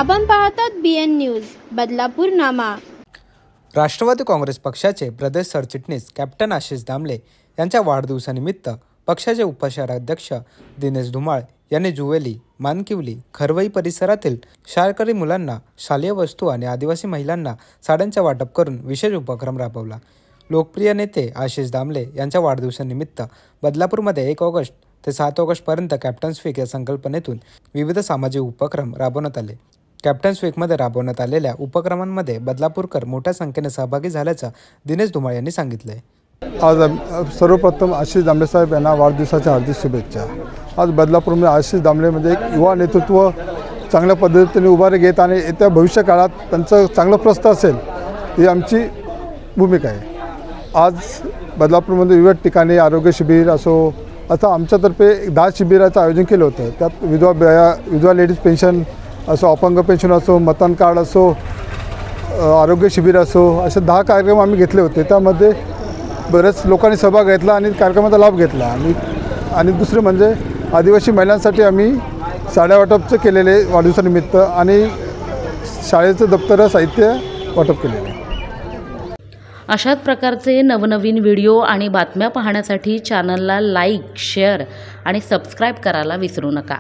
आपण पाहतात BN news Badlapur नामा। राष्ट्रवादी काँग्रेस पक्षाचे प्रदेश सरचिटणीस कॅप्टन आशिष दामले यांच्या वाढदिवसानिमित्त पक्षाचे उपशहराध्यक्ष दिनेश धुमाळ यांनी जुवेली, मानकिवली, खरवई परिसरातील शाळकरी मुलांना शालेय वस्तू आणि आदिवासी महिलांना साड्यांचे वाटप करून विशेष उपक्रम राबवला। लोकप्रिय नेते आशिष दामले यांच्या वाढदिवसानिमित्त बदलापूरमध्ये 1 ऑगस्ट ते 7 ऑगस्टपर्यंत कॅप्टन्स वीक या संकल्पनेतून विविध सामाजिक उपक्रम राबवण्यात आले। कॅप्टन्स वीकमध्ये राबवण्यात आलेल्या उपक्रमांमध्ये बदलापूरकर मोठ्या संख्येने सहभागी झाल्याचं दिनेश धुमाळ यांनी सांगितले। आज सर्वप्रथम आशिष दामले साहेब यांना वाढदिवसाच्या हार्दिक शुभेच्छा। आज बदलापूरमध्ये आशिष दामले म्हणजे एक युवा नेतृत्व चांगल्या पद्धतीने उभारी घेत आणि येत्या भविष्य काळात त्यांचं चांगलं प्रस्थ असेल ही आमची भूमिका आहे। आज बदलापूरमध्ये विविध ठिकाणी आरोग्य शिबिर असो, आता आमच्यातर्फे 10 शिबिराचं आयोजन केलं होतं। त्यात विधवा लेडीज पेन्शन असो, अपंग पेन्शन असो, मतदान कार्ड असो, आरोग्य शिबिर असो, असे 10 कार्यक्रम आम्ही घेतले होते। त्यामध्ये बरेच लोकांनी सहभाग घेतला आणि कार्यक्रमाचा लाभ घेतला। आणि दुसरे म्हणजे आदिवासी महिलांसाठी आम्ही साड्या वाटपचं केलेले वाढदिवसानिमित्त आणि शाळेचं दप्तर साहित्य वाटप केलेले। अशाच प्रकारचे नवनवीन व्हिडिओ आणि बातम्या पाहण्यासाठी चॅनलला लाईक, शेअर आणि सबस्क्राईब करायला विसरू नका।